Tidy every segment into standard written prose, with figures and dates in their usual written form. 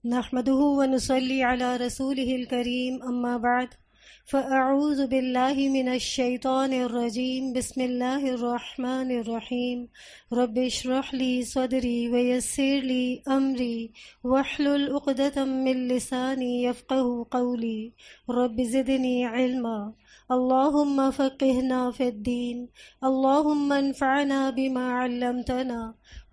نحمده ونصلي على رسوله الكريم أما بعد فأعوذ بالله من الشيطان الرجيم بسم الله الرحمن الرحيم رب اشرح لي صدري ويسر لي أمري واحلل عقدة من لساني يفقه قولي رب زدني علما اللهم فقهنا في الدين اللهم انفعنا بما علمتنا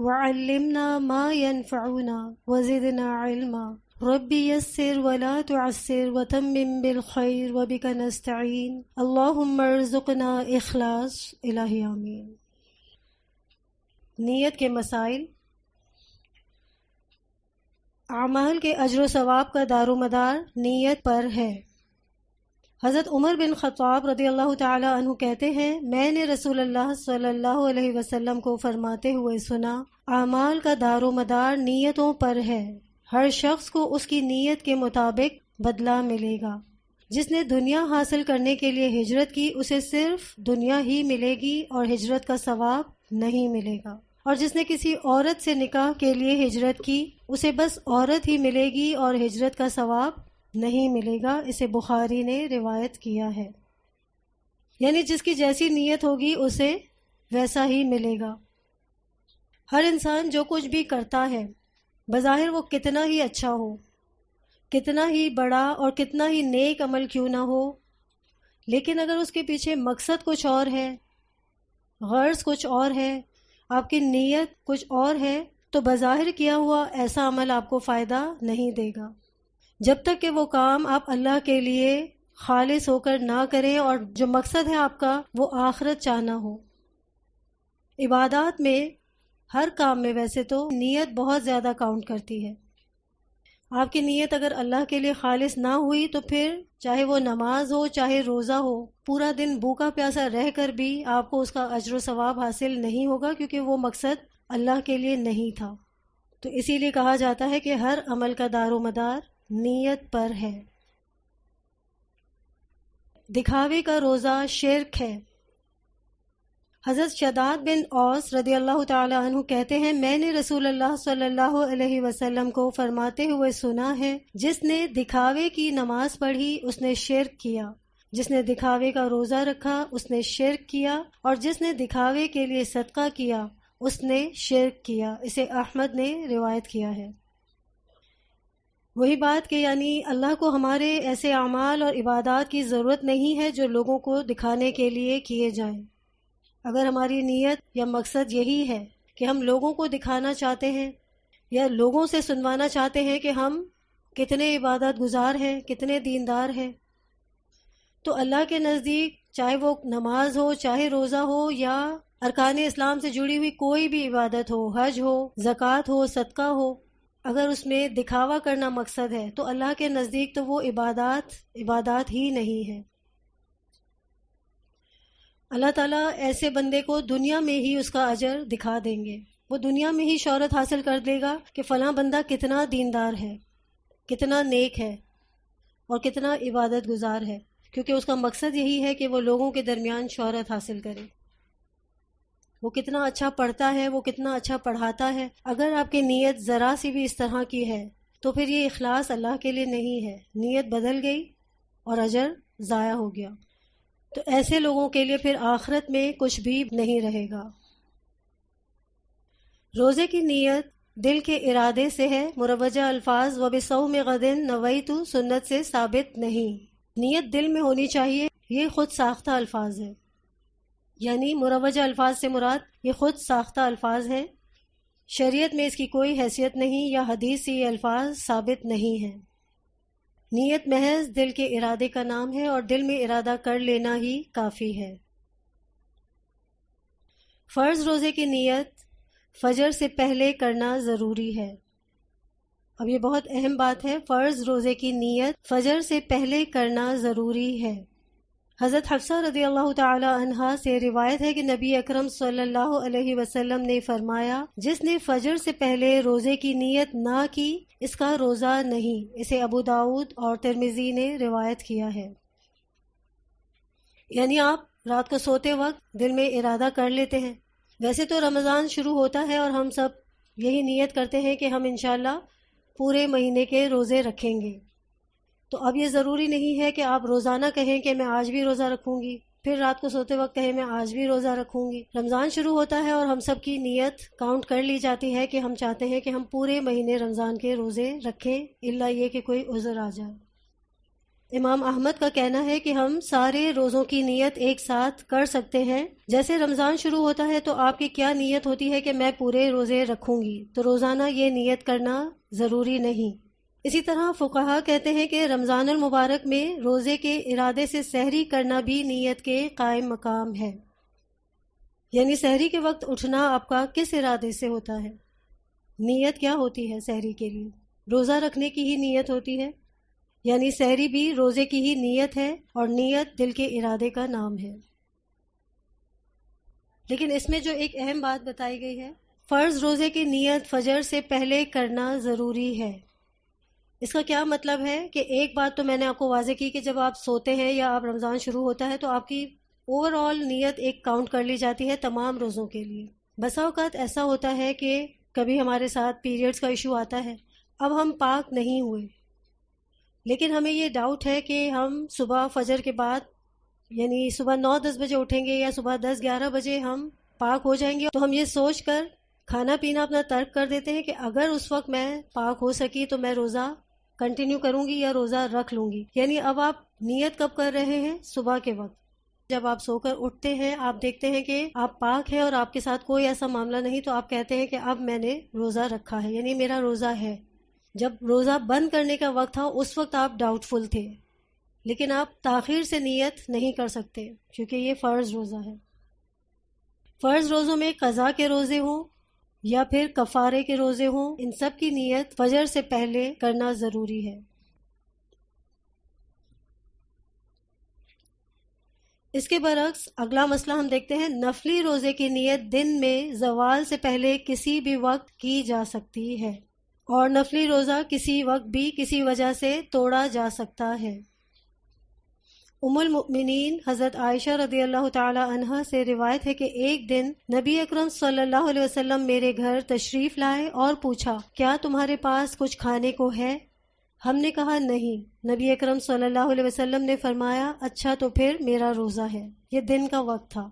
وعلمنا ما ينفعنا وزدنا علما ربي يسر ولا تعسر وتمم بالخير وبك نستعين اللهم ارزقنا اخلاص الہی آمین۔ نیت کے مسائل۔ اعمال کے اجر و ثواب کا دار و مدار نیت پر ہے۔ حضرت عمر بن خطاب رضی اللہ تعالی عنہ کہتے ہیں، میں نے رسول اللہ صلی اللہ علیہ وسلم کو فرماتے ہوئے سنا، اعمال کا دار و مدار نیتوں پر ہے، ہر شخص کو اس کی نیت کے مطابق بدلہ ملے گا۔ جس نے دنیا حاصل کرنے کے لیے ہجرت کی اسے صرف دنیا ہی ملے گی اور ہجرت کا ثواب نہیں ملے گا، اور جس نے کسی عورت سے نکاح کے لیے ہجرت کی اسے بس عورت ہی ملے گی اور ہجرت کا ثواب نہیں ملے گا۔ اسے بخاری نے روایت کیا ہے۔ یعنی جس کی جیسی نیت ہوگی اسے ویسا ہی ملے گا۔ ہر انسان جو کچھ بھی کرتا ہے بظاہر وہ کتنا ہی اچھا ہو، کتنا ہی بڑا اور کتنا ہی نیک عمل کیوں نہ ہو، لیکن اگر اس کے پیچھے مقصد کچھ اور ہے، غرض کچھ اور ہے، آپ کی نیت کچھ اور ہے، تو بظاہر کیا ہوا ایسا عمل آپ کو فائدہ نہیں دے گا، جب تک کہ وہ کام آپ اللہ کے لیے خالص ہو کر نہ کریں اور جو مقصد ہے آپ کا وہ آخرت چاہنا ہو۔ عبادات میں ہر کام میں ویسے تو نیت بہت زیادہ کاؤنٹ کرتی ہے۔ آپ کی نیت اگر اللہ کے لیے خالص نہ ہوئی تو پھر چاہے وہ نماز ہو چاہے روزہ ہو، پورا دن بھوکا پیاسا رہ کر بھی آپ کو اس کا اجر و ثواب حاصل نہیں ہوگا، کیونکہ وہ مقصد اللہ کے لیے نہیں تھا۔ تو اسی لیے کہا جاتا ہے کہ ہر عمل کا دار و مدار نیت پر ہے۔ دکھاوے کا روزہ شرک ہے۔ حضرت شداد بن اوس رضی اللہ تعالی عنہ کہتے ہیں، میں نے رسول اللہ صلی اللہ علیہ وسلم کو فرماتے ہوئے سنا ہے، جس نے دکھاوے کی نماز پڑھی اس نے شرک کیا، جس نے دکھاوے کا روزہ رکھا اس نے شرک کیا، اور جس نے دکھاوے کے لیے صدقہ کیا اس نے شرک کیا۔ اسے احمد نے روایت کیا ہے۔ وہی بات کہ یعنی اللہ کو ہمارے ایسے اعمال اور عبادات کی ضرورت نہیں ہے جو لوگوں کو دکھانے کے لیے کیے جائیں۔ اگر ہماری نیت یا مقصد یہی ہے کہ ہم لوگوں کو دکھانا چاہتے ہیں یا لوگوں سے سنوانا چاہتے ہیں کہ ہم کتنے عبادت گزار ہیں، کتنے دیندار ہیں، تو اللہ کے نزدیک چاہے وہ نماز ہو چاہے روزہ ہو یا ارکان اسلام سے جڑی ہوئی کوئی بھی عبادت ہو، حج ہو، زکوٰۃ ہو، صدقہ ہو، اگر اس میں دکھاوا کرنا مقصد ہے تو اللہ کے نزدیک تو وہ عبادات ہی نہیں ہے۔ اللہ تعالیٰ ایسے بندے کو دنیا میں ہی اس کا اجر دکھا دیں گے، وہ دنیا میں ہی شہرت حاصل کر دے گا کہ فلاں بندہ کتنا دیندار ہے، کتنا نیک ہے اور کتنا عبادت گزار ہے، کیونکہ اس کا مقصد یہی ہے کہ وہ لوگوں کے درمیان شہرت حاصل کرے۔ وہ کتنا اچھا پڑھتا ہے، وہ کتنا اچھا پڑھاتا ہے، اگر آپ کی نیت ذرا سی بھی اس طرح کی ہے تو پھر یہ اخلاص اللہ کے لیے نہیں ہے، نیت بدل گئی اور اجر ضائع ہو گیا۔ تو ایسے لوگوں کے لیے پھر آخرت میں کچھ بھی نہیں رہے گا۔ روزے کی نیت دل کے ارادے سے ہے، مروجہ الفاظ وبصوم غد نویت سنت سے ثابت نہیں۔ نیت دل میں ہونی چاہیے، یہ خود ساختہ الفاظ ہے، یعنی مروجہ الفاظ سے مراد یہ خود ساختہ الفاظ ہیں، شریعت میں اس کی کوئی حیثیت نہیں یا حدیث سے یہ الفاظ ثابت نہیں ہیں۔ نیت محض دل کے ارادے کا نام ہے اور دل میں ارادہ کر لینا ہی کافی ہے۔ فرض روزے کی نیت فجر سے پہلے کرنا ضروری ہے۔ اب یہ بہت اہم بات ہے، فرض روزے کی نیت فجر سے پہلے کرنا ضروری ہے۔ حضرت حفصہ رضی اللہ تعالی عنہا سے روایت ہے کہ نبی اکرم صلی اللہ علیہ وسلم نے فرمایا، جس نے فجر سے پہلے روزے کی نیت نہ کی اس کا روزہ نہیں۔ اسے ابو داؤد اور ترمذی نے روایت کیا ہے۔ یعنی آپ رات کو سوتے وقت دل میں ارادہ کر لیتے ہیں۔ ویسے تو رمضان شروع ہوتا ہے اور ہم سب یہی نیت کرتے ہیں کہ ہم انشاءاللہ پورے مہینے کے روزے رکھیں گے۔ تو اب یہ ضروری نہیں ہے کہ آپ روزانہ کہیں کہ میں آج بھی روزہ رکھوں گی، پھر رات کو سوتے وقت کہیں میں آج بھی روزہ رکھوں گی۔ رمضان شروع ہوتا ہے اور ہم سب کی نیت کاؤنٹ کر لی جاتی ہے کہ ہم چاہتے ہیں کہ ہم پورے مہینے رمضان کے روزے رکھیں، الا یہ کہ کوئی عذر آ جائے۔ امام احمد کا کہنا ہے کہ ہم سارے روزوں کی نیت ایک ساتھ کر سکتے ہیں۔ جیسے رمضان شروع ہوتا ہے تو آپ کی کیا نیت ہوتی ہے کہ میں پورے روزے رکھوں گی، تو روزانہ یہ نیت کرنا ضروری نہیں۔ اسی طرح فقہا کہتے ہیں کہ رمضان المبارک میں روزے کے ارادے سے سحری کرنا بھی نیت کے قائم مقام ہے، یعنی سحری کے وقت اٹھنا آپ کا کس ارادے سے ہوتا ہے؟ نیت کیا ہوتی ہے سحری کے لیے؟ روزہ رکھنے کی ہی نیت ہوتی ہے، یعنی سحری بھی روزے کی ہی نیت ہے، اور نیت دل کے ارادے کا نام ہے۔ لیکن اس میں جو ایک اہم بات بتائی گئی ہے، فرض روزے کی نیت فجر سے پہلے کرنا ضروری ہے۔ اس کا کیا مطلب ہے کہ ایک بات تو میں نے آپ کو واضح کی کہ جب آپ سوتے ہیں یا آپ رمضان شروع ہوتا ہے تو آپ کی اوور آل نیت ایک کاؤنٹ کر لی جاتی ہے تمام روزوں کے لیے۔ بسا اوقات ایسا ہوتا ہے کہ کبھی ہمارے ساتھ پیریڈز کا ایشو آتا ہے، اب ہم پاک نہیں ہوئے، لیکن ہمیں یہ ڈاؤٹ ہے کہ ہم صبح فجر کے بعد یعنی صبح 9-10 بجے اٹھیں گے یا صبح 10-11 بجے ہم پاک ہو جائیں گے، تو ہم یہ سوچ کر کھانا پینا اپنا ترک کر دیتے ہیں کہ اگر اس وقت میں پاک ہو سکی تو میں روزہ کنٹینیو کروں گی یا روزہ رکھ لوں گی۔ یعنی اب آپ نیت کب کر رہے ہیں؟ صبح کے وقت جب آپ سو کر اٹھتے ہیں، آپ دیکھتے ہیں کہ آپ پاک ہیں اور آپ کے ساتھ کوئی ایسا معاملہ نہیں، تو آپ کہتے ہیں کہ اب میں نے روزہ رکھا ہے، یعنی میرا روزہ ہے۔ جب روزہ بند کرنے کا وقت تھا اس وقت آپ ڈاؤٹ فل تھے، لیکن آپ تاخیر سے نیت نہیں کر سکتے کیونکہ یہ فرض روزہ ہے۔ فرض روزوں میں قضا کے روزے ہوں یا پھر کفارے کے روزے ہوں، ان سب کی نیت فجر سے پہلے کرنا ضروری ہے۔ اس کے برعکس اگلا مسئلہ ہم دیکھتے ہیں، نفلی روزے کی نیت دن میں زوال سے پہلے کسی بھی وقت کی جا سکتی ہے، اور نفلی روزہ کسی وقت بھی کسی وجہ سے توڑا جا سکتا ہے۔ ام المؤمنین حضرت عائشہ رضی اللہ تعالی عنہا سے روایت ہے کہ ایک دن نبی اکرم صلی اللہ علیہ وسلم میرے گھر تشریف لائے اور پوچھا، کیا تمہارے پاس کچھ کھانے کو ہے؟ ہم نے کہا نہیں۔ نبی اکرم صلی اللہ علیہ وسلم نے فرمایا، اچھا تو پھر میرا روزہ ہے۔ یہ دن کا وقت تھا۔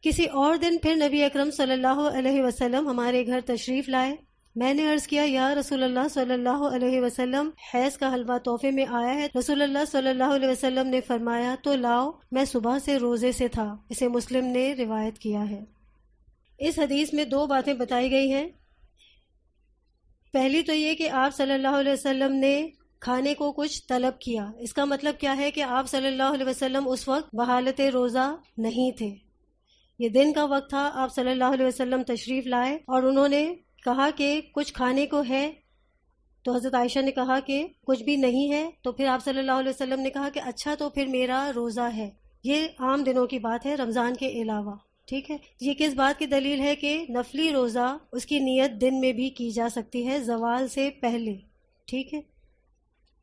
کسی اور دن پھر نبی اکرم صلی اللہ علیہ وسلم ہمارے گھر تشریف لائے۔ میں نے عرض کیا، یا رسول اللہ صلی اللہ علیہ وسلم، حیض کا حلوہ تحفے میں آیا ہے۔ رسول اللہ صلی اللہ علیہ وسلم نے فرمایا، تو لاؤ، میں صبح سے روزے سے تھا۔ اسے مسلم نے روایت کیا ہے۔ اس حدیث میں دو باتیں بتائی گئی ہیں۔ پہلی تو یہ کہ آپ صلی اللہ علیہ وسلم نے کھانے کو کچھ طلب کیا۔ اس کا مطلب کیا ہے کہ آپ صلی اللہ علیہ وسلم اس وقت بحالت روزہ نہیں تھے، یہ دن کا وقت تھا۔ آپ صلی اللہ علیہ وسلم تشریف لائے اور انہوں نے کہا کہ کچھ کھانے کو ہے، تو حضرت عائشہ نے کہا کہ کچھ بھی نہیں ہے، تو پھر آپ صلی اللہ علیہ وسلم نے کہا کہ اچھا تو پھر میرا روزہ ہے۔ یہ عام دنوں کی بات ہے، رمضان کے علاوہ، ٹھیک ہے۔ یہ کس بات کی دلیل ہے کہ نفلی روزہ اس کی نیت دن میں بھی کی جا سکتی ہے، زوال سے پہلے، ٹھیک ہے۔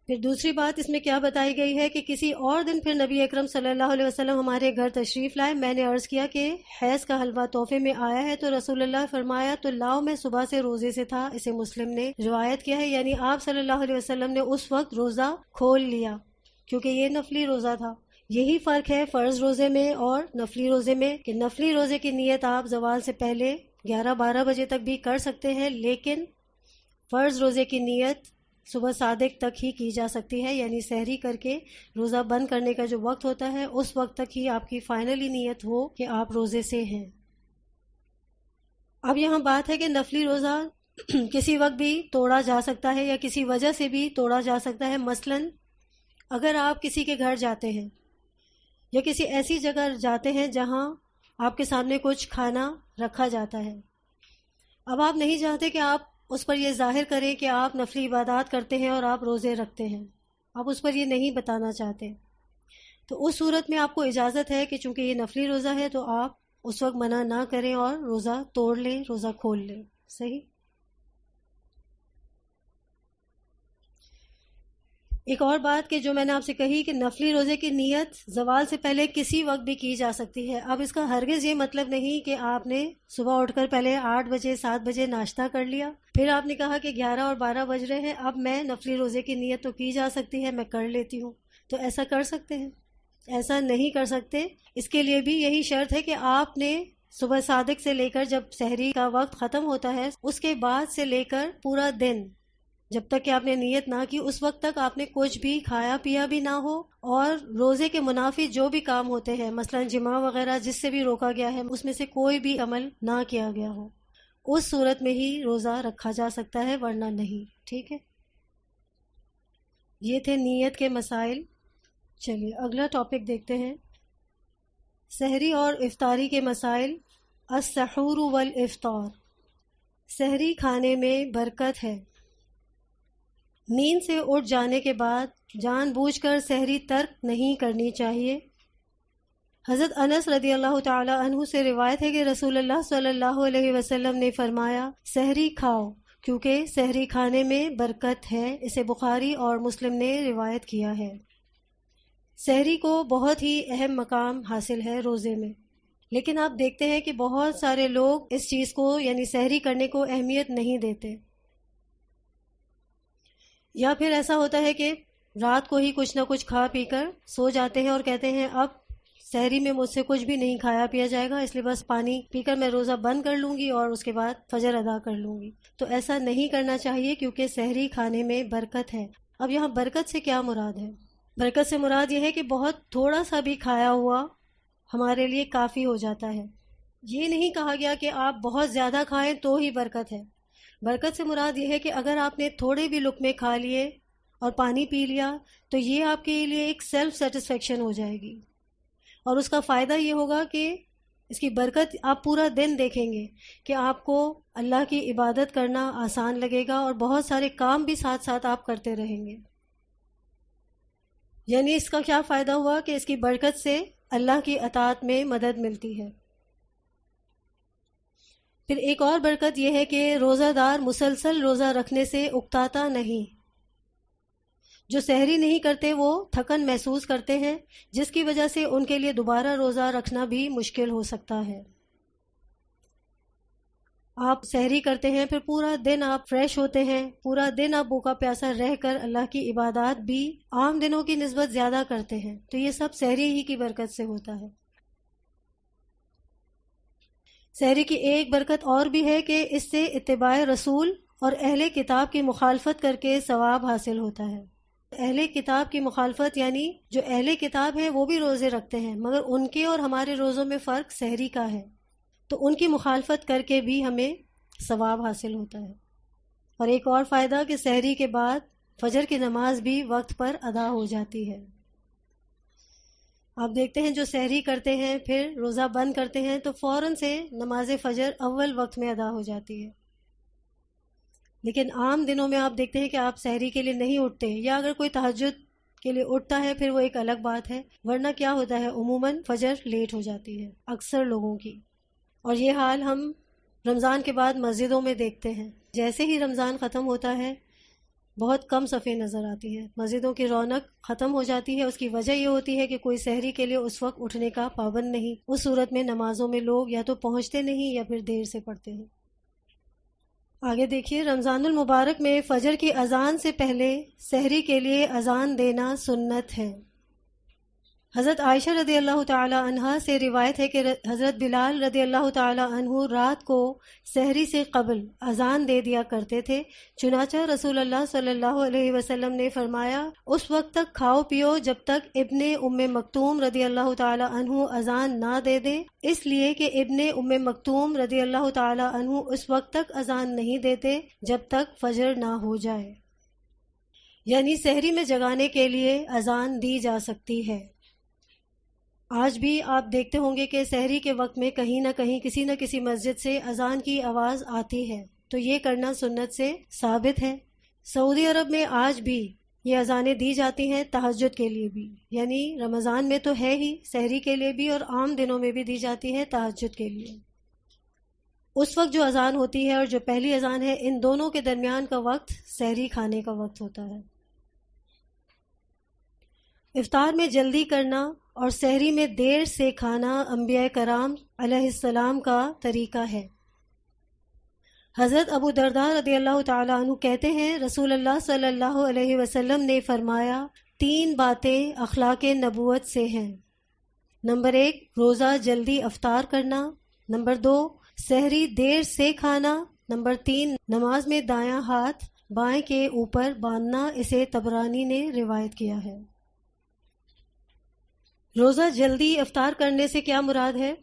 پھر دوسری بات اس میں کیا بتائی گئی ہے کہ کسی اور دن پھر نبی اکرم صلی اللہ علیہ وسلم ہمارے گھر تشریف لائے۔ میں نے عرض کیا کہ حیض کا حلوہ تحفے میں آیا ہے، تو رسول اللہ فرمایا، تو لاؤ، میں صبح سے روزے سے تھا۔ اسے مسلم نے روایت کیا ہے، یعنی آپ صلی اللہ علیہ وسلم نے اس وقت روزہ کھول لیا کیونکہ یہ نفلی روزہ تھا۔ یہی فرق ہے فرض روزے میں اور نفلی روزے میں کہ نفلی روزے کی نیت آپ زوال سے پہلے 11-12 بجے تک بھی کر سکتے ہیں، لیکن فرض روزے کی نیت صبح صادق تک ہی کی جا سکتی ہے، یعنی سحری کر کے روزہ بند کرنے کا جو وقت ہوتا ہے اس وقت تک ہی آپ کی فائنلی نیت ہو کہ آپ روزے سے ہیں۔ اب یہاں بات ہے کہ نفلی روزہ کسی وقت بھی توڑا جا سکتا ہے یا کسی وجہ سے بھی توڑا جا سکتا ہے۔ مثلا اگر آپ کسی کے گھر جاتے ہیں یا کسی ایسی جگہ جاتے ہیں جہاں آپ کے سامنے کچھ کھانا رکھا جاتا ہے، اب آپ نہیں چاہتے کہ آپ اس پر یہ ظاہر کریں کہ آپ نفلی عبادات کرتے ہیں اور آپ روزے رکھتے ہیں، آپ اس پر یہ نہیں بتانا چاہتے، تو اس صورت میں آپ کو اجازت ہے کہ چونکہ یہ نفلی روزہ ہے تو آپ اس وقت منع نہ کریں اور روزہ توڑ لیں، روزہ کھول لیں۔ صحیح۔ ایک اور بات کہ جو میں نے آپ سے کہی کہ نفلی روزے کی نیت زوال سے پہلے کسی وقت بھی کی جا سکتی ہے. اب اس کا ہرگز یہ مطلب نہیں کہ آپ نے صبح اٹھ کر پہلے 8 بجے 7 بجے ناشتہ کر لیا، پھر آپ نے کہا کہ 11 اور 12 بج رہے ہیں، اب میں نفلی روزے کی نیت تو کی جا سکتی ہے، میں کر لیتی ہوں. تو ایسا کر سکتے ہیں؟ ایسا نہیں کر سکتے. اس کے لیے بھی یہی شرط ہے کہ آپ نے صبح صادق سے لے کر جب سحری کا وقت ختم ہوتا ہے اس کے بعد سے لے کر پورا دن جب تک کہ آپ نے نیت نہ کی اس وقت تک آپ نے کچھ بھی کھایا پیا بھی نہ ہو، اور روزے کے منافی جو بھی کام ہوتے ہیں مثلا جماع وغیرہ جس سے بھی روکا گیا ہے اس میں سے کوئی بھی عمل نہ کیا گیا ہو، اس صورت میں ہی روزہ رکھا جا سکتا ہے، ورنہ نہیں. ٹھیک ہے، یہ تھے نیت کے مسائل. چلیے اگلا ٹاپک دیکھتے ہیں، سحری اور افطاری کے مسائل. السحور والافطار، سحری کھانے میں برکت ہے. نیند سے اٹھ جانے کے بعد جان بوجھ کر سحری ترک نہیں کرنی چاہیے. حضرت انس رضی اللہ تعالی عنہ سے روایت ہے کہ رسول اللہ صلی اللہ علیہ وسلم نے فرمایا سحری کھاؤ کیونکہ سحری کھانے میں برکت ہے. اسے بخاری اور مسلم نے روایت کیا ہے. سحری کو بہت ہی اہم مقام حاصل ہے روزے میں، لیکن آپ دیکھتے ہیں کہ بہت سارے لوگ اس چیز کو یعنی سحری کرنے کو اہمیت نہیں دیتے، یا پھر ایسا ہوتا ہے کہ رات کو ہی کچھ نہ کچھ کھا پی کر سو جاتے ہیں اور کہتے ہیں اب سحری میں مجھ سے کچھ بھی نہیں کھایا پیا جائے گا، اس لیے بس پانی پی کر میں روزہ بند کر لوں گی اور اس کے بعد فجر ادا کر لوں گی. تو ایسا نہیں کرنا چاہیے کیونکہ سحری کھانے میں برکت ہے. اب یہاں برکت سے کیا مراد ہے؟ برکت سے مراد یہ ہے کہ بہت تھوڑا سا بھی کھایا ہوا ہمارے لیے کافی ہو جاتا ہے. یہ نہیں کہا گیا کہ آپ بہت زیادہ کھائیں تو ہی برکت ہے. برکت سے مراد یہ ہے کہ اگر آپ نے تھوڑے بھی لقمے کھا لیے اور پانی پی لیا تو یہ آپ کے لیے ایک سیلف سیٹسفیکشن ہو جائے گی، اور اس کا فائدہ یہ ہوگا کہ اس کی برکت آپ پورا دن دیکھیں گے کہ آپ کو اللہ کی عبادت کرنا آسان لگے گا اور بہت سارے کام بھی ساتھ ساتھ آپ کرتے رہیں گے. یعنی اس کا کیا فائدہ ہوا کہ اس کی برکت سے اللہ کی اطاعت میں مدد ملتی ہے. پھر ایک اور برکت یہ ہے کہ روزہ دار مسلسل روزہ رکھنے سے اکتاتا نہیں. جو سحری نہیں کرتے وہ تھکن محسوس کرتے ہیں، جس کی وجہ سے ان کے لیے دوبارہ روزہ رکھنا بھی مشکل ہو سکتا ہے. آپ سحری کرتے ہیں پھر پورا دن آپ فریش ہوتے ہیں، پورا دن آپ بھوکا پیاسا رہ کر اللہ کی عبادات بھی عام دنوں کی نسبت زیادہ کرتے ہیں، تو یہ سب سحری ہی کی برکت سے ہوتا ہے. سحری کی ایک برکت اور بھی ہے کہ اس سے اتباع رسول اور اہل کتاب کی مخالفت کر کے ثواب حاصل ہوتا ہے. اہل کتاب کی مخالفت یعنی جو اہل کتاب ہیں وہ بھی روزے رکھتے ہیں، مگر ان کے اور ہمارے روزوں میں فرق سحری کا ہے، تو ان کی مخالفت کر کے بھی ہمیں ثواب حاصل ہوتا ہے. اور ایک اور فائدہ کہ سحری کے بعد فجر کی نماز بھی وقت پر ادا ہو جاتی ہے. آپ دیکھتے ہیں جو سحری کرتے ہیں پھر روزہ بند کرتے ہیں تو فوراً سے نماز فجر اول وقت میں ادا ہو جاتی ہے. لیکن عام دنوں میں آپ دیکھتے ہیں کہ آپ سحری کے لیے نہیں اٹھتے، یا اگر کوئی تہجد کے لیے اٹھتا ہے پھر وہ ایک الگ بات ہے، ورنہ کیا ہوتا ہے عموماً فجر لیٹ ہو جاتی ہے اکثر لوگوں کی. اور یہ حال ہم رمضان کے بعد مسجدوں میں دیکھتے ہیں. جیسے ہی رمضان ختم ہوتا ہے بہت کم صفیں نظر آتی ہیں، مسجدوں کی رونق ختم ہو جاتی ہے. اس کی وجہ یہ ہوتی ہے کہ کوئی سحری کے لیے اس وقت اٹھنے کا پابند نہیں. اس صورت میں نمازوں میں لوگ یا تو پہنچتے نہیں یا پھر دیر سے پڑھتے ہیں. آگے دیکھیے، رمضان المبارک میں فجر کی اذان سے پہلے سحری کے لیے اذان دینا سنت ہے. حضرت عائشہ رضی اللہ تعالی عنہا سے روایت ہے کہ حضرت بلال رضی اللہ تعالی عنہ رات کو سحری سے قبل اذان دے دیا کرتے تھے. چنانچہ رسول اللہ صلی اللہ علیہ وسلم نے فرمایا اس وقت تک کھاؤ پیو جب تک ابن ام مکتوم رضی اللہ تعالی عنہ اذان نہ دے دے، اس لیے کہ ابن ام مکتوم رضی اللہ تعالی عنہ اس وقت تک اذان نہیں دیتے جب تک فجر نہ ہو جائے. یعنی سحری میں جگانے کے لیے اذان دی جا سکتی ہے. آج بھی آپ دیکھتے ہوں گے کہ سحری کے وقت میں کہیں نہ کہیں کسی نہ کسی مسجد سے اذان کی آواز آتی ہے، تو یہ کرنا سنت سے ثابت ہے. سعودی عرب میں آج بھی یہ اذانیں دی جاتی ہیں تہجد کے لیے بھی، یعنی رمضان میں تو ہے ہی، سحری کے لیے بھی اور عام دنوں میں بھی دی جاتی ہے تہجد کے لیے. اس وقت جو اذان ہوتی ہے اور جو پہلی اذان ہے ان دونوں کے درمیان کا وقت سحری کھانے کا وقت ہوتا ہے. افطار میں جلدی کرنا اور سحری میں دیر سے کھانا انبیاء کرام علیہ السلام کا طریقہ ہے۔ حضرت ابو درداء رضی اللہ تعالیٰ عنہ کہتے ہیں رسول اللہ صلی اللہ علیہ وسلم نے فرمایا 3 باتیں اخلاق نبوت سے ہیں۔ نمبر 1 روزہ جلدی افطار کرنا، نمبر 2 سحری دیر سے کھانا، نمبر 3 نماز میں دایاں ہاتھ بائیں کے اوپر باندھنا۔ اسے طبرانی نے روایت کیا ہے۔ روزہ جلدی افطار کرنے سے کیا مراد ہے؟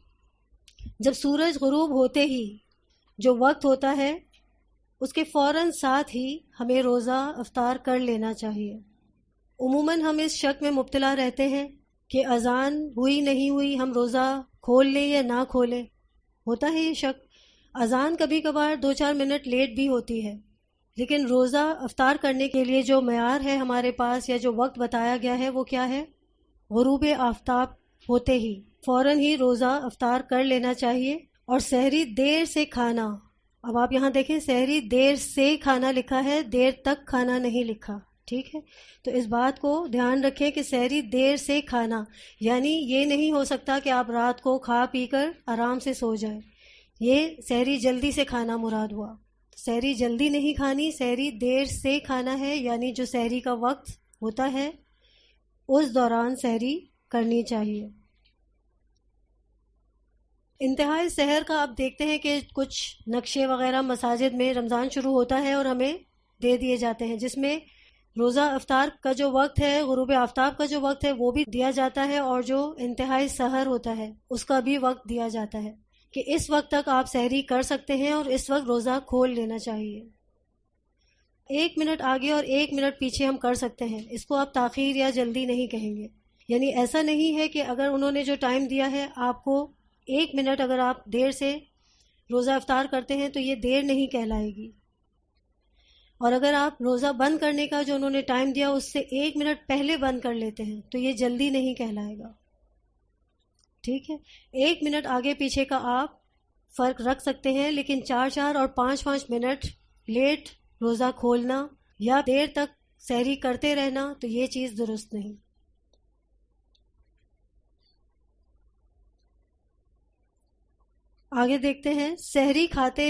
جب سورج غروب ہوتے ہی جو وقت ہوتا ہے اس کے فوراً ساتھ ہی ہمیں روزہ افطار کر لینا چاہیے۔ عموماً ہم اس شک میں مبتلا رہتے ہیں کہ اذان ہوئی نہیں ہوئی، ہم روزہ کھول لیں یا نہ کھولیں۔ ہوتا ہے یہ شک۔ اذان کبھی کبھار 2-4 منٹ لیٹ بھی ہوتی ہے، لیکن روزہ افطار کرنے کے لیے جو معیار ہے ہمارے پاس یا جو وقت بتایا گیا ہے وہ کیا ہے؟ غروب آفتاب ہوتے ہی فوراً ہی روزہ افطار کر لینا چاہیے۔ اور سحری دیر سے کھانا، اب آپ یہاں دیکھیں سحری دیر سے کھانا لکھا ہے، دیر تک کھانا نہیں لکھا، ٹھیک ہے؟ تو اس بات کو دھیان رکھیں کہ سحری دیر سے کھانا یعنی یہ نہیں ہو سکتا کہ آپ رات کو کھا پی کر آرام سے سو جائیں، یہ سحری جلدی سے کھانا مراد ہوا۔ سحری جلدی نہیں کھانی، سحری دیر سے کھانا ہے، یعنی جو سحری کا وقت ہوتا ہے اس دوران سحری کرنی چاہیے۔ انتہائی سحر کا آپ دیکھتے ہیں کہ کچھ نقشے وغیرہ مساجد میں رمضان شروع ہوتا ہے اور ہمیں دے دیے جاتے ہیں، جس میں روزہ افطار کا جو وقت ہے، غروب آفتاب کا جو وقت ہے وہ بھی دیا جاتا ہے، اور جو انتہائی سحر ہوتا ہے اس کا بھی وقت دیا جاتا ہے کہ اس وقت تک آپ سحری کر سکتے ہیں اور اس وقت روزہ کھول لینا چاہیے۔ 1 منٹ آگے اور 1 منٹ پیچھے ہم کر سکتے ہیں، اس کو آپ تاخیر یا جلدی نہیں کہیں گے۔ یعنی ایسا نہیں ہے کہ اگر انہوں نے جو ٹائم دیا ہے آپ کو 1 منٹ اگر آپ دیر سے روزہ افطار کرتے ہیں تو یہ دیر نہیں کہلائے گی، اور اگر آپ روزہ بند کرنے کا جو انہوں نے ٹائم دیا اس سے 1 منٹ پہلے بند کر لیتے ہیں تو یہ جلدی نہیں کہلائے گا، ٹھیک ہے؟ 1 منٹ آگے پیچھے کا آپ فرق رکھ سکتے ہیں، لیکن 4 اور 5 منٹ لیٹ روزہ کھولنا یا دیر تک سحری کرتے رہنا تو یہ چیز درست نہیں۔ آگے دیکھتے ہیں، سحری کھاتے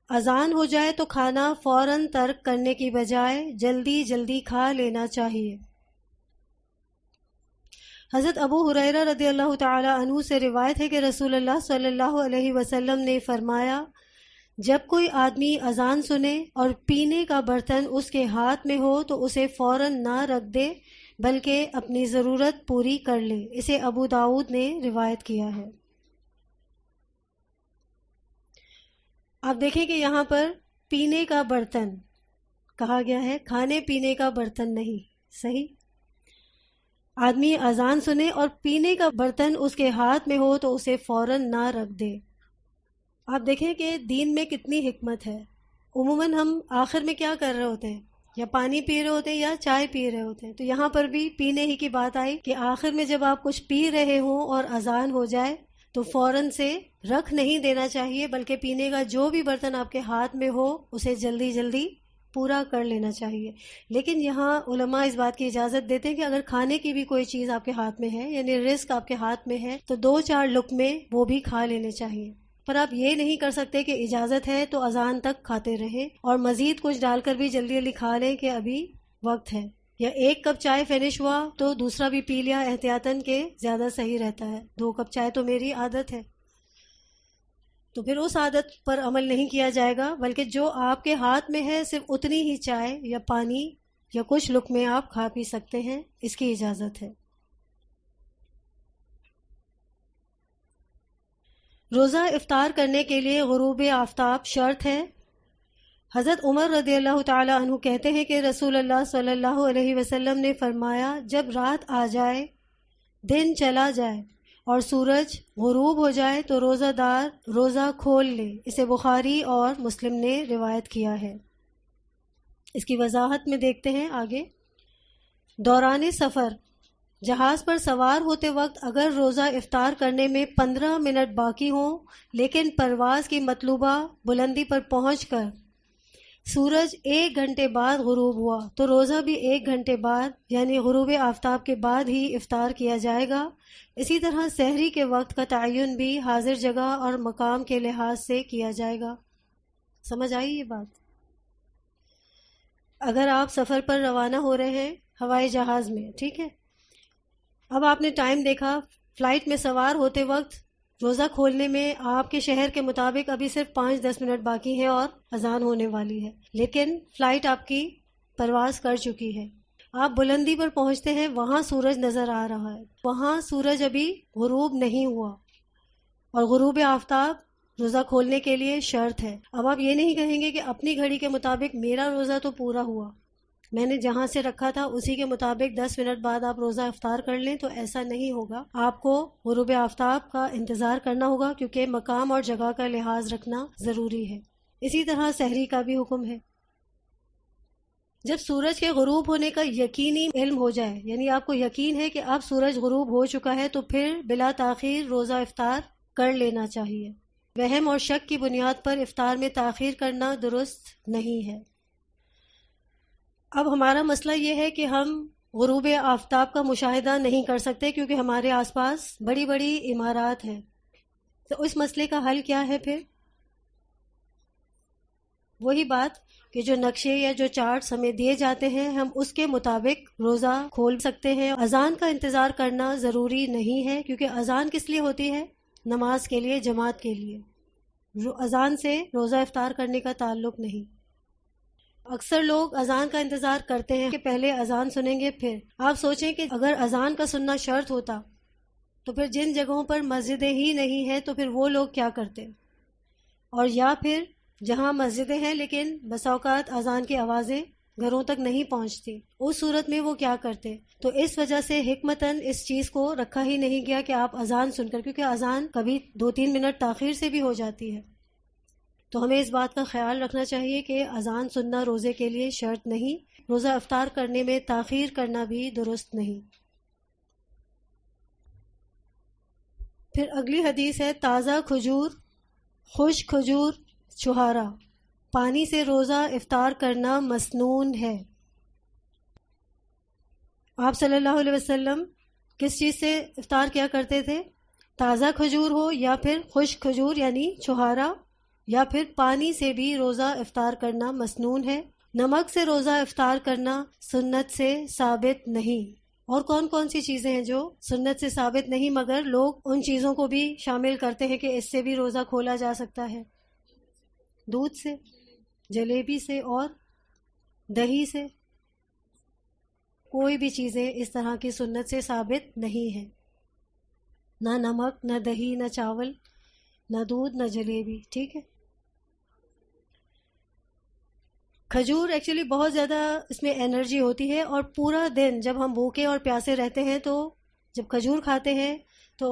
اذان ہو جائے تو کھانا فوراً ترک کرنے کی بجائے جلدی جلدی کھا لینا چاہیے۔ حضرت ابو ہریرہ رضی اللہ تعالی عنہ سے روایت ہے کہ رسول اللہ صلی اللہ علیہ وسلم نے فرمایا جب کوئی آدمی اذان سنے اور پینے کا برتن اس کے ہاتھ میں ہو تو اسے فوراً نہ رکھ دے بلکہ اپنی ضرورت پوری کر لے۔ اسے ابو داؤد نے روایت کیا ہے۔ آپ دیکھیں کہ یہاں پر پینے کا برتن کہا گیا ہے، کھانے پینے کا برتن نہیں، صحیح؟ آدمی اذان سنے اور پینے کا برتن اس کے ہاتھ میں ہو تو اسے فوراً نہ رکھ دے۔ آپ دیکھیں کہ دین میں کتنی حکمت ہے۔ عموماً ہم آخر میں کیا کر رہے ہوتے ہیں؟ یا پانی پی رہے ہوتے ہیں یا چائے پی رہے ہوتے ہیں، تو یہاں پر بھی پینے ہی کی بات آئی کہ آخر میں جب آپ کچھ پی رہے ہوں اور اذان ہو جائے تو فوراً سے رکھ نہیں دینا چاہیے، بلکہ پینے کا جو بھی برتن آپ کے ہاتھ میں ہو اسے جلدی جلدی پورا کر لینا چاہیے۔ لیکن یہاں علماء اس بات کی اجازت دیتے ہیں کہ اگر کھانے کی بھی کوئی چیز آپ کے ہاتھ میں ہے، یعنی رزق آپ کے ہاتھ میں ہے، تو 2-4 لقمے وہ بھی کھا لینے چاہیے۔ پر آپ یہ نہیں کر سکتے کہ اجازت ہے تو اذان تک کھاتے رہیں اور مزید کچھ ڈال کر بھی جلدی جلدی کھا لیں کہ ابھی وقت ہے، یا 1 کپ چائے فنش ہوا تو دوسرا بھی پی لیا احتیاطاً کہ زیادہ صحیح رہتا ہے۔ 2 کپ چائے تو میری عادت ہے، تو پھر اس عادت پر عمل نہیں کیا جائے گا، بلکہ جو آپ کے ہاتھ میں ہے صرف اتنی ہی چائے یا پانی یا کچھ لقمے آپ کھا پی سکتے ہیں، اس کی اجازت ہے۔ روزہ افطار کرنے کے لیے غروب آفتاب شرط ہے۔ حضرت عمر رضی اللہ تعالی عنہ کہتے ہیں کہ رسول اللہ صلی اللہ علیہ وسلم نے فرمایا جب رات آ جائے، دن چلا جائے اور سورج غروب ہو جائے تو روزہ دار روزہ کھول لے۔ اسے بخاری اور مسلم نے روایت کیا ہے۔ اس کی وضاحت میں دیکھتے ہیں آگے۔ دوران سفر، جہاز پر سوار ہوتے وقت اگر روزہ افطار کرنے میں 15 منٹ باقی ہوں لیکن پرواز کی مطلوبہ بلندی پر پہنچ کر سورج 1 گھنٹے بعد غروب ہوا تو روزہ بھی 1 گھنٹے بعد یعنی غروب آفتاب کے بعد ہی افطار کیا جائے گا۔ اسی طرح سحری کے وقت کا تعین بھی حاضر جگہ اور مقام کے لحاظ سے کیا جائے گا۔ سمجھ آئی یہ بات؟ اگر آپ سفر پر روانہ ہو رہے ہیں ہوائی جہاز میں، ٹھیک ہے، اب آپ نے ٹائم دیکھا، فلائٹ میں سوار ہوتے وقت روزہ کھولنے میں آپ کے شہر کے مطابق ابھی صرف 5-10 منٹ باقی ہے اور اذان ہونے والی ہے، لیکن فلائٹ آپ کی پرواز کر چکی ہے۔ آپ بلندی پر پہنچتے ہیں، وہاں سورج نظر آ رہا ہے، وہاں سورج ابھی غروب نہیں ہوا، اور غروب آفتاب روزہ کھولنے کے لیے شرط ہے۔ اب آپ یہ نہیں کہیں گے کہ اپنی گھڑی کے مطابق میرا روزہ تو پورا ہوا، میں نے جہاں سے رکھا تھا اسی کے مطابق 10 منٹ بعد آپ روزہ افطار کر لیں، تو ایسا نہیں ہوگا۔ آپ کو غروب آفتاب کا انتظار کرنا ہوگا، کیونکہ مقام اور جگہ کا لحاظ رکھنا ضروری ہے۔ اسی طرح سحری کا بھی حکم ہے۔ جب سورج کے غروب ہونے کا یقینی علم ہو جائے، یعنی آپ کو یقین ہے کہ اب سورج غروب ہو چکا ہے، تو پھر بلا تاخیر روزہ افطار کر لینا چاہیے۔ وہم اور شک کی بنیاد پر افطار میں تاخیر کرنا درست نہیں ہے۔ اب ہمارا مسئلہ یہ ہے کہ ہم غروب آفتاب کا مشاہدہ نہیں کر سکتے کیونکہ ہمارے آس پاس بڑی بڑی عمارات ہیں، تو اس مسئلے کا حل کیا ہے؟ پھر وہی بات کہ جو نقشے یا جو چارٹس ہمیں دیے جاتے ہیں ہم اس کے مطابق روزہ کھول سکتے ہیں۔ اذان کا انتظار کرنا ضروری نہیں ہے، کیونکہ اذان کس لیے ہوتی ہے؟ نماز کے لیے، جماعت کے لیے۔ اذان سے روزہ افطار کرنے کا تعلق نہیں۔ اکثر لوگ اذان کا انتظار کرتے ہیں کہ پہلے اذان سنیں گے پھر۔ آپ سوچیں کہ اگر اذان کا سننا شرط ہوتا تو پھر جن جگہوں پر مسجدیں ہی نہیں ہیں تو پھر وہ لوگ کیا کرتے؟ اور یا پھر جہاں مسجدیں ہیں لیکن بسا اوقات اذان کی آوازیں گھروں تک نہیں پہنچتی، اس صورت میں وہ کیا کرتے؟ تو اس وجہ سے حکمتاً اس چیز کو رکھا ہی نہیں گیا کہ آپ اذان سن کر، کیونکہ اذان کبھی 2-3 منٹ تاخیر سے بھی ہو جاتی ہے، تو ہمیں اس بات کا خیال رکھنا چاہیے کہ اذان سننا روزے کے لیے شرط نہیں، روزہ افطار کرنے میں تاخیر کرنا بھی درست نہیں۔ پھر اگلی حدیث ہے، تازہ کھجور، خشک کھجور، چھہارا، پانی سے روزہ افطار کرنا مسنون ہے۔ آپ صلی اللہ علیہ وسلم کس چیز سے افطار کیا کرتے تھے؟ تازہ کھجور ہو یا پھر خشک کھجور یعنی چھہارا، یا پھر پانی سے بھی روزہ افطار کرنا مسنون ہے۔ نمک سے روزہ افطار کرنا سنت سے ثابت نہیں۔ اور کون کون سی چیزیں ہیں جو سنت سے ثابت نہیں مگر لوگ ان چیزوں کو بھی شامل کرتے ہیں کہ اس سے بھی روزہ کھولا جا سکتا ہے؟ دودھ سے، جلیبی سے اور دہی سے۔ کوئی بھی چیزیں اس طرح کی سنت سے ثابت نہیں ہے، نہ نمک، نہ دہی، نہ چاول، نہ دودھ، نہ جلیبی، ٹھیک ہے۔ کھجور ایکچولی بہت زیادہ اس میں انرجی ہوتی ہے، اور پورا دن جب ہم بھوکے اور پیاسے رہتے ہیں تو جب کھجور کھاتے ہیں تو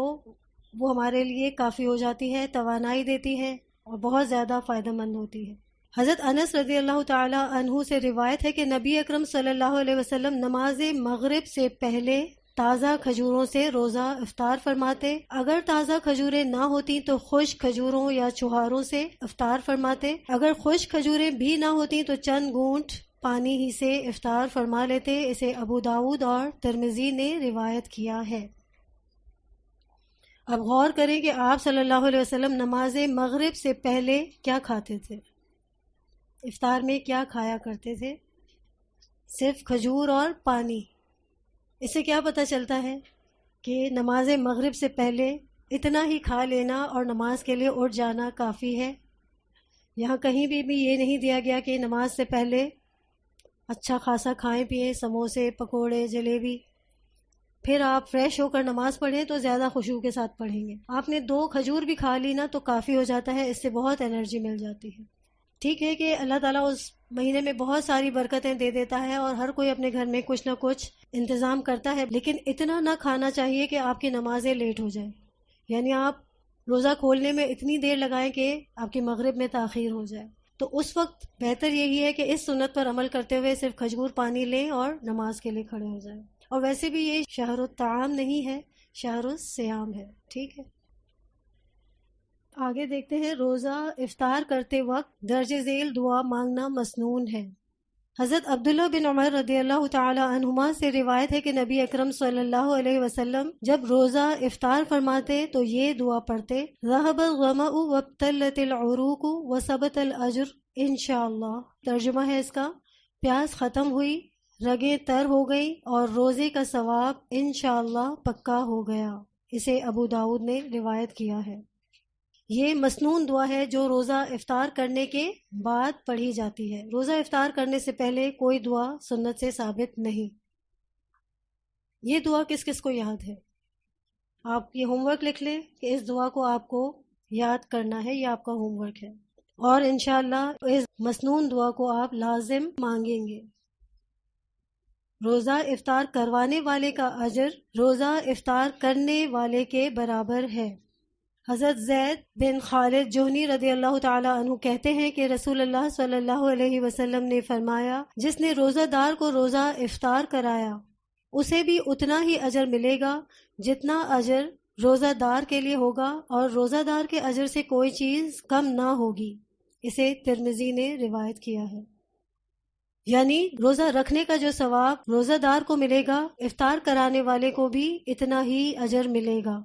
وہ ہمارے لیے کافی ہو جاتی ہے، توانائی دیتی ہے اور بہت زیادہ فائدہ مند ہوتی ہے۔ حضرت انس رضی اللہ تعالی عنہ سے روایت ہے کہ نبی اکرم صلی اللہ علیہ وسلم نماز مغرب سے پہلے تازہ کھجوروں سے روزہ افطار فرماتے، اگر تازہ کھجوریں نہ ہوتی تو خشک کھجوروں یا چھہاروں سے افطار فرماتے، اگر خشک کھجوریں بھی نہ ہوتی تو چند گھونٹ پانی ہی سے افطار فرما لیتے۔ اسے ابو داؤد اور ترمذی نے روایت کیا ہے۔ اب غور کریں کہ آپ صلی اللہ علیہ وسلم نماز مغرب سے پہلے کیا کھاتے تھے، افطار میں کیا کھایا کرتے تھے؟ صرف کھجور اور پانی۔ اس سے کیا پتہ چلتا ہے کہ نماز مغرب سے پہلے اتنا ہی کھا لینا اور نماز کے لیے اٹھ جانا کافی ہے۔ یہاں کہیں بھی یہ نہیں دیا گیا کہ نماز سے پہلے اچھا خاصا کھائیں پیئیں، سموسے، پکوڑے، جلیبی، پھر آپ فریش ہو کر نماز پڑھیں تو زیادہ خشوع کے ساتھ پڑھیں گے۔ آپ نے 2 کھجور بھی کھا لی نا تو کافی ہو جاتا ہے، اس سے بہت انرجی مل جاتی ہے۔ ٹھیک ہے کہ اللہ تعالیٰ اس مہینے میں بہت ساری برکتیں دے دیتا ہے اور ہر کوئی اپنے گھر میں کچھ نہ کچھ انتظام کرتا ہے، لیکن اتنا نہ کھانا چاہیے کہ آپ کی نمازیں لیٹ ہو جائیں، یعنی آپ روزہ کھولنے میں اتنی دیر لگائیں کہ آپ کی مغرب میں تاخیر ہو جائے۔ تو اس وقت بہتر یہی ہے کہ اس سنت پر عمل کرتے ہوئے صرف کھجور پانی لیں اور نماز کے لیے کھڑے ہو جائیں۔ اور ویسے بھی یہ شہر الطعام نہیں ہے، شہر الصیام ہے، ٹھیک ہے۔ آگے دیکھتے ہیں، روزہ افطار کرتے وقت درج ذیل دعا مانگنا مسنون ہے۔ حضرت عبداللہ بن عمر رضی اللہ تعالی عنہما سے روایت ہے کہ نبی اکرم صلی اللہ علیہ وسلم جب روزہ افطار فرماتے تو یہ دعا پڑھتے، ذهب الظمأ وابتلت العروق وثبت الاجر انشاءاللہ۔ ترجمہ ہے اس کا، پیاس ختم ہوئی، رگیں تر ہو گئی اور روزے کا ثواب انشاءاللہ پکا ہو گیا۔ اسے ابو داؤد نے روایت کیا ہے۔ یہ مسنون دعا ہے جو روزہ افطار کرنے کے بعد پڑھی جاتی ہے۔ روزہ افطار کرنے سے پہلے کوئی دعا سنت سے ثابت نہیں۔ یہ دعا کس کس کو یاد ہے؟ آپ یہ ہوم ورک لکھ لیں کہ اس دعا کو آپ کو یاد کرنا ہے، یہ آپ کا ہوم ورک ہے، اور انشاءاللہ اس مسنون دعا کو آپ لازم مانگیں گے۔ روزہ افطار کروانے والے کا اجر روزہ افطار کرنے والے کے برابر ہے۔ حضرت زید بن خالد جوہنی رضی اللہ تعالی عنہ کہتے ہیں کہ رسول اللہ صلی اللہ علیہ وسلم نے فرمایا، جس نے روزہ دار کو روزہ افطار کرایا اسے بھی اتنا ہی اجر ملے گا جتنا اجر روزہ دار کے لیے ہوگا، اور روزہ دار کے اجر سے کوئی چیز کم نہ ہوگی۔ اسے ترمذی نے روایت کیا ہے۔ یعنی روزہ رکھنے کا جو ثواب روزہ دار کو ملے گا، افطار کرانے والے کو بھی اتنا ہی اجر ملے گا۔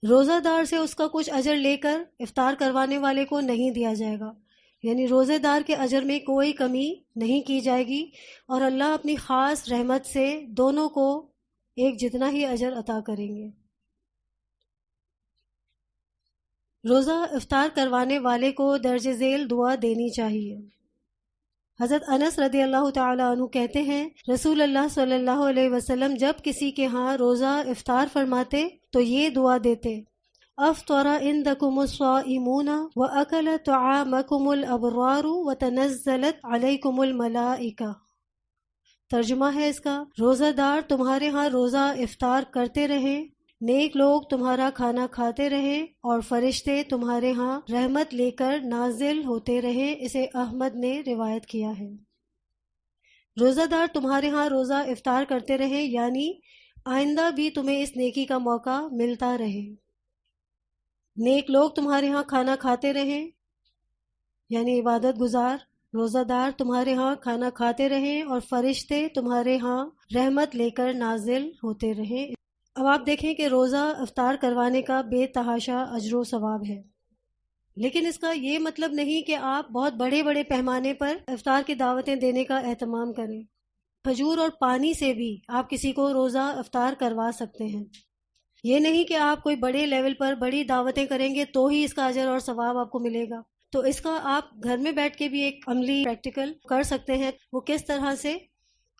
روزہ دار سے اس کا کچھ اجر لے کر افطار کروانے والے کو نہیں دیا جائے گا، یعنی روزے دار کے اجر میں کوئی کمی نہیں کی جائے گی، اور اللہ اپنی خاص رحمت سے دونوں کو ایک جتنا ہی اجر عطا کریں گے۔ روزہ افطار کروانے والے کو درج ذیل دعا دینی چاہیے۔ حضرت انس رضی اللہ تعالی عنہ کہتے ہیں، رسول اللہ صلی اللہ علیہ وسلم جب کسی کے ہاں روزہ افطار فرماتے تو یہ دعا دیتے، افطر عندکم الصائمون واکل طعامکم الابرار وتنزلت علیکم الملائکہ۔ ترجمہ ہے اس کا، روزہ دار تمہارے ہاں روزہ افطار کرتے رہیں، نیک لوگ تمہارا کھانا کھاتے رہیں، اور فرشتے تمہارے ہاں رحمت لے کر نازل ہوتے رہیں۔ اسے احمد نے روایت کیا ہے۔ روزہ دار تمہارے ہاں روزہ افطار کرتے رہیں، یعنی آئندہ بھی تمہیں اس نیکی کا موقع ملتا رہے۔ نیک لوگ تمہارے ہاں کھانا کھاتے رہیں، یعنی عبادت گزار روزہ دار تمہارے ہاں کھانا کھاتے رہیں، اور فرشتے تمہارے ہاں رحمت لے کر نازل ہوتے رہیں۔ اب آپ دیکھیں کہ روزہ افطار کروانے کا بے تحاشا اجر و ثواب ہے، لیکن اس کا یہ مطلب نہیں کہ آپ بہت بڑے بڑے پیمانے پر افطار کی دعوتیں دینے کا اہتمام کریں۔ کھجور اور پانی سے بھی آپ کسی کو روزہ افطار کروا سکتے ہیں۔ یہ نہیں کہ آپ کوئی بڑے لیول پر بڑی دعوتیں کریں گے تو ہی اس کا اجر اور ثواب آپ کو ملے گا۔ تو اس کا آپ گھر میں بیٹھ کے بھی ایک عملی پریکٹیکل کر سکتے ہیں۔ وہ کس طرح سے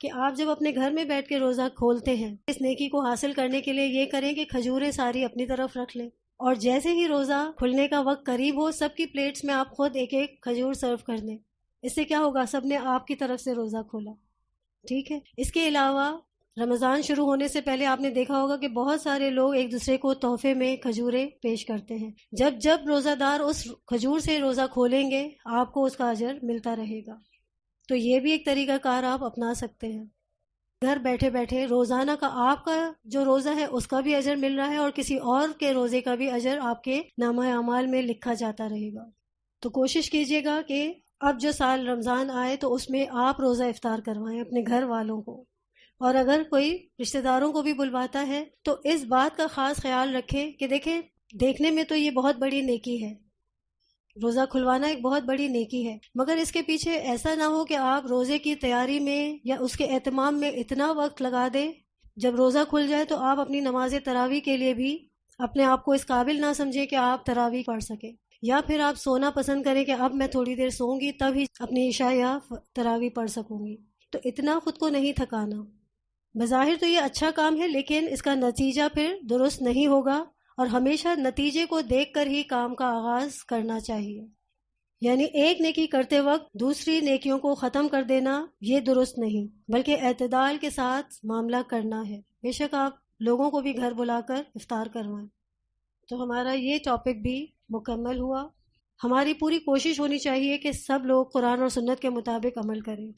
کہ آپ جب اپنے گھر میں بیٹھ کے روزہ کھولتے ہیں، اس نیکی کو حاصل کرنے کے لیے یہ کریں کہ کھجوریں ساری اپنی طرف رکھ لیں، اور جیسے ہی روزہ کھلنے کا وقت قریب ہو سب کی پلیٹس میں آپ خود ایک ایک کھجور سرو کر دیں۔ اس سے کیا ہوگا؟ سب نے آپ کی طرف سے روزہ کھولا۔ ٹھیک ہے۔ اس کے علاوہ رمضان شروع ہونے سے پہلے آپ نے دیکھا ہوگا کہ بہت سارے لوگ ایک دوسرے کو تحفے میں کھجوریں پیش کرتے ہیں۔ جب جب روزہ دار اس کھجور سے روزہ کھولیں گے آپ کو اس کا اجر ملتا رہے گا۔ تو یہ بھی ایک طریقہ کار آپ اپنا سکتے ہیں۔ گھر بیٹھے بیٹھے روزانہ کا آپ کا جو روزہ ہے اس کا بھی اجر مل رہا ہے، اور کسی اور کے روزے کا بھی اجر آپ کے نامہ اعمال میں لکھا جاتا رہے گا۔ تو کوشش کیجیے گا کہ اب جو سال رمضان آئے تو اس میں آپ روزہ افطار کروائیں اپنے گھر والوں کو، اور اگر کوئی رشتہ داروں کو بھی بلواتا ہے تو اس بات کا خاص خیال رکھیں کہ دیکھیں، دیکھنے میں تو یہ بہت بڑی نیکی ہے، روزہ کھلوانا ایک بہت بڑی نیکی ہے، مگر اس کے پیچھے ایسا نہ ہو کہ آپ روزے کی تیاری میں یا اس کے اہتمام میں اتنا وقت لگا دیں، جب روزہ کھل جائے تو آپ اپنی نماز تراویح کے لیے بھی اپنے آپ کو اس قابل نہ سمجھیں کہ آپ تراویح پڑھ سکیں، یا پھر آپ سونا پسند کریں کہ اب میں تھوڑی دیر سوؤں گی تب ہی اپنی عشاء یا تراویح پڑھ سکوں گی۔ تو اتنا خود کو نہیں تھکانا۔ بظاہر تو یہ اچھا کام ہے، لیکن اس کا نتیجہ پھر درست نہیں ہوگا، اور ہمیشہ نتیجے کو دیکھ کر ہی کام کا آغاز کرنا چاہیے۔ یعنی ایک نیکی کرتے وقت دوسری نیکیوں کو ختم کر دینا یہ درست نہیں، بلکہ اعتدال کے ساتھ معاملہ کرنا ہے۔ بے شک آپ لوگوں کو بھی گھر بلا کر افطار کروائیں۔ تو ہمارا یہ ٹاپک بھی مکمل ہوا۔ ہماری پوری کوشش ہونی چاہیے کہ سب لوگ قرآن اور سنت کے مطابق عمل کریں،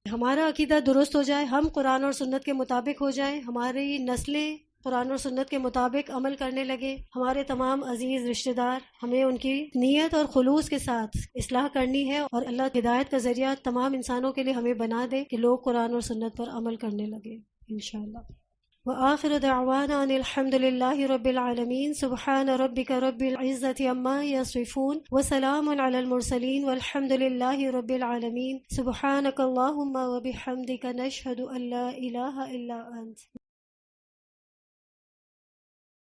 ہمارا عقیدہ درست ہو جائے، ہم قرآن اور سنت کے مطابق ہو جائیں، ہماری نسلیں قرآن اور سنت کے مطابق عمل کرنے لگے. ہمارے تمام عزیز رشتہ دار، ہمیں ان کی نیت اور خلوص کے ساتھ اصلاح کرنی ہے، اور اللہ ہدایت کا ذریعہ تمام انسانوں کے لیے ہمیں بنا دے کہ لوگ قرآن اور سنت پر عمل کرنے لگے انشاءاللہ. وآخر دعوانا ان الحمد للہ رب العالمین. سبحان ربک رب العزة عما یصفون وسلام علی المرسلین والحمد للہ رب العالمین. سبحانک اللہم وبحمدک نشہد ان لا الہ الا انت.